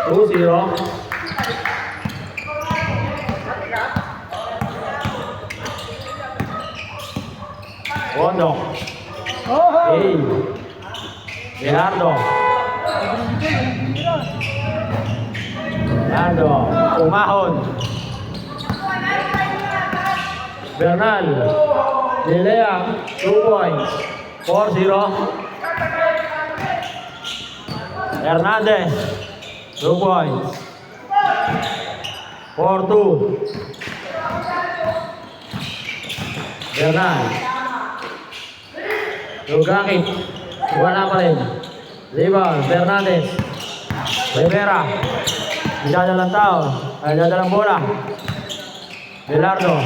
2-0. Bondok. Hey. Gerardo. Gerardo. Umahon. Bernal. Lilea. 2 points. 4-0. Hernandez. 2 points. 4-2. Bernal. Lugakit. Wala pa rin. Rebound. Fernandez. Rivera. Idadalang tao. Idadalang bola. Belardo.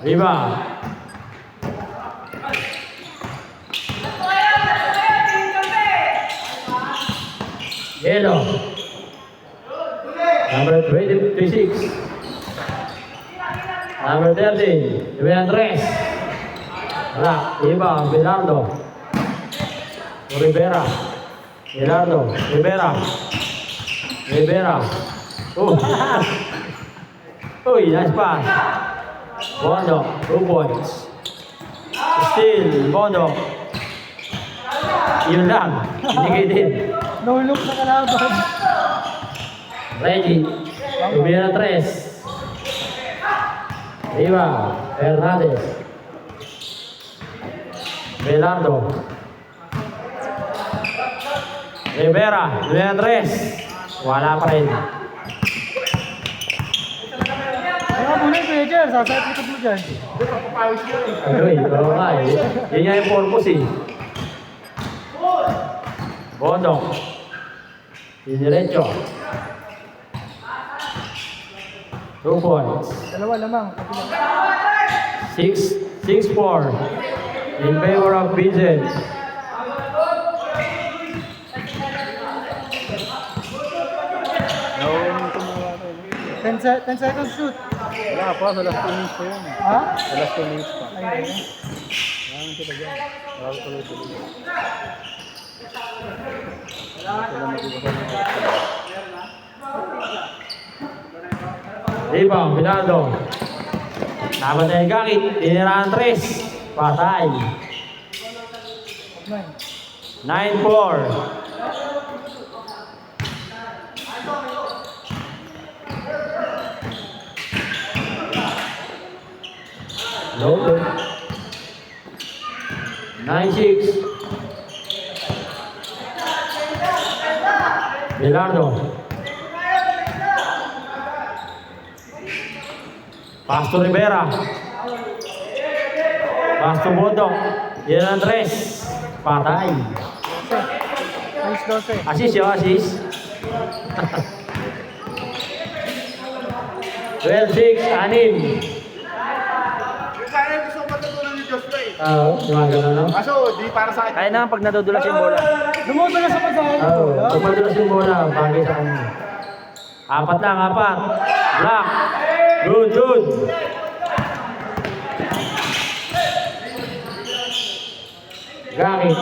Rebound. Yellow. Number 26. Number 13. Andres. Rock. Rebound. Belardo. Rivera. Belardo. Rivera. Rivera. Oh. Uy, nice pass. Bondo. 2 points. Still. Bondo. Yun lang. Binigay din. No look na kalaban. Reggie. Tumira 3. Riva. Hernandez. Belardo. Rivera. Andres. Wala pa rin. Kaya muna yung major, sasapit mo dyan. Ay, oo nga eh. Yan nga yung purpose eh. Bondok. Diretso. 2 points. Dalawa lamang. 6-4 in favor of Vincent. No, 10 seconds shoot. Wala pa, sa last 2 minutes pa yun. Ha? Sa last 2 minutes pa. Ayun. Maraming sila dyan. Maraming tuloy-tuloy. Rebound, Bilardo. Laban na yung gakit. Tiniraan 3. Patay. 9-4. Low. 9-6. Bilardo. Pass to Rivera. Pass to Bondo. Yan ang 3. Patay. Ayos 12. Assist yun, assist. 12-6, 6. Sana gusto ko matutulong ni Joshua eh. Oo, yung gano'n, no? Kaso, di para sa akin. Kaya naman pag nadudulas yung bola. Lumoto na sa pagkain. Oo, tumadulas yung bola. Bagay sa kanya. 4 lang, 4. Black. Good. Gamit.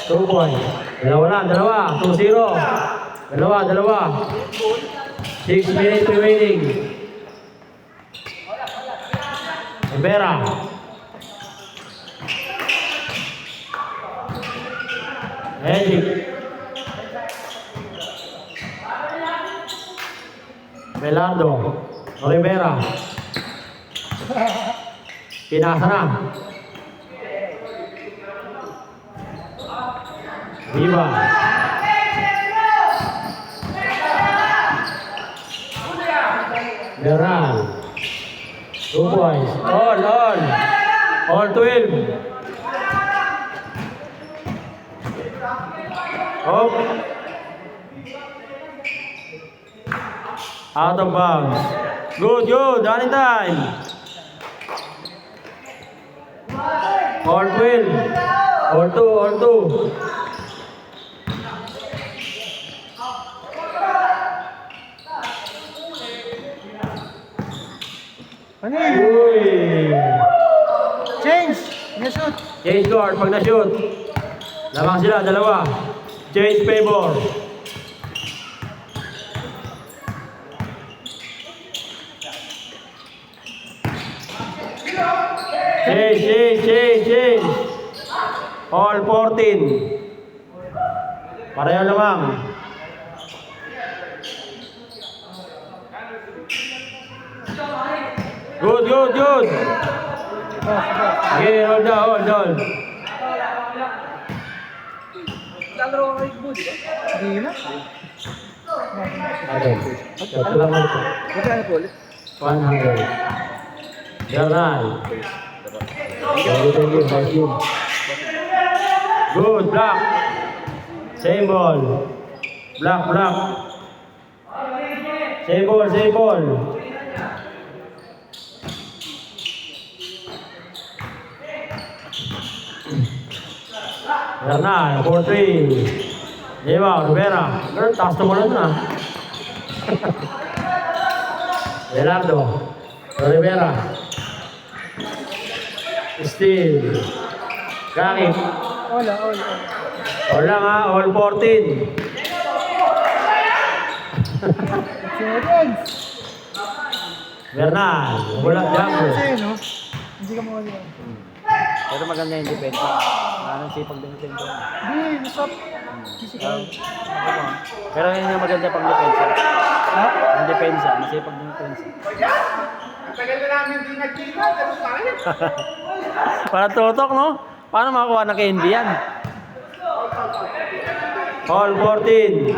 2 points. Dalawa. 2-0. Dalawa. 6 minutes remaining. Rivera. Hedrick. Belardo. Rivera. Pinasa na. Viva. Bernal. 2 points. All 12. Up. Out of bounds. Good. Running time. All 12. All 2. Ano yun? Uy. Change! Na-shoot! Change guard pag na-shoot. Lamang sila, dalawa. Change favor. Change. All 14. Pareho lamang. Good. Okay, hold on. Hindi na. Okay. Ito lang ito. Magkano po ulit? 100. Bernal. Thank you. Good, black. Same ball. Black. Same ball. Bernal, 4-3. Lima, Rivera. Taas na mo lang na. Gerardo. Rivera. Steve. Gangit. Wala. Wala nga, all 14. Seconds. Bernal. Wala jumper. Kasi, no? Hindi ka mawala. Pero maganda yung defense. Anong sipag din yung defense. Hindi, nasa physical. Pero yun yung maganda pang depensa. Ha? Ang depensa, masipag din yung depensa. Ang tagal na namin hindi nagkita, tapos tayo. Parang tutok, no? Paano makakuha ng KNB yan? All 14.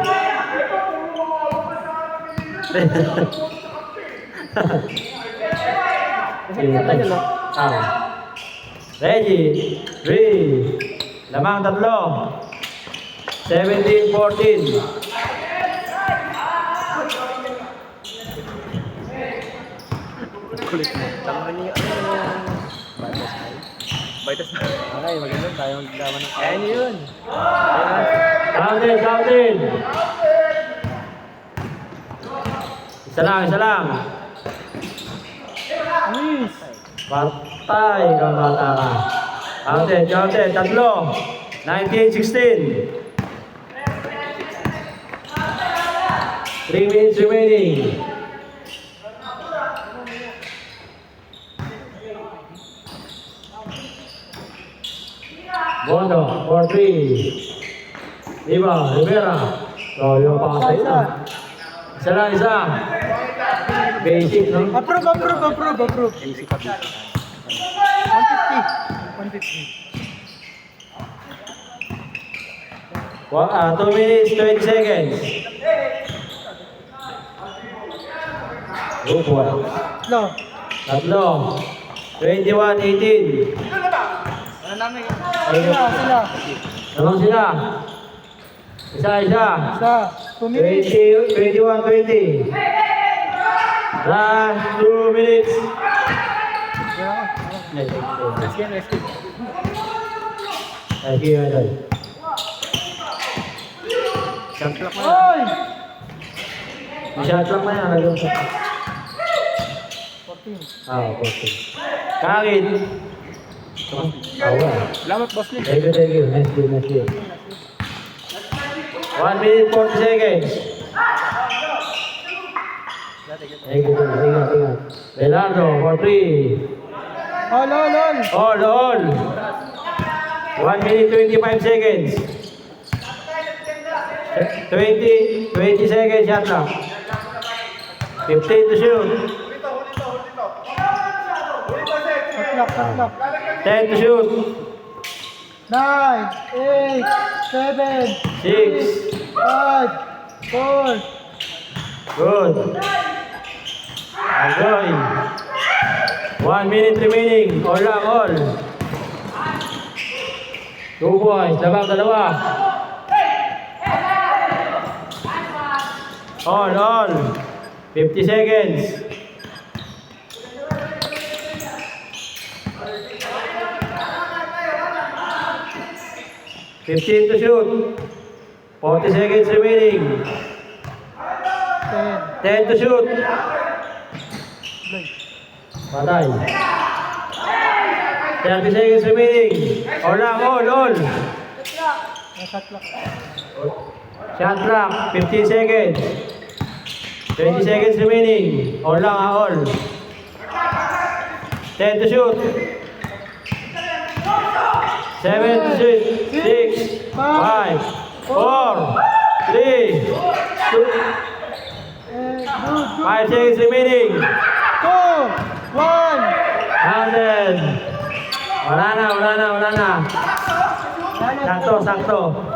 Ready. 3. Lamang tatlo. 17-14. Kulit mo. Tama niyo. Vitas na. Okay, maganda. Tayo maglaman ng kaya niyo yun. Count in. Isa lang. Luis. Patay ka bata ka. Count in. Tatlo. 19-16. 3 minutes remaining. Bondo, 4-3. Rivera. Toyo pa kayo na. Isa. Basic, no? Approve. Easy pa dito. 150. 2 minutes, 20 seconds. Good one. No. Tatlo. 21-18. Sila. Naman sila. Isa. Sa 2 minutes. 21-20. Last 2 minutes. Let's get. Thank you, Idol. Shot clock na. Oy! Shot lang na yan. Nagawin sa... 14. 14. Kangin. Awa. Salamat, boss Lee. Thank you. Nice day. 1 minute, 40 seconds. Thank you. Ingat. Belardo, 4-3. All. 1 minute, 25 seconds. 20 seconds, shot lang. 15 to shoot. Clock. 10 to shoot. 9, 8, 7, 6. 5, 4. Good. Enjoy. 1 minute remaining. All. 2 boys. Dalawa. All. 50 seconds. $15 to shoot. 40 seconds remaining. 10 to shoot. Patay. 30 seconds remaining. All. Shot clock. Shot clock, 15 seconds. 20 seconds remaining. All lang ha, all. 10 to shoot. 7 to shoot. 6, 5, 4, 3, 2, Good. 5 seconds remaining. 2, 1. Handed. Wala na. Sakto.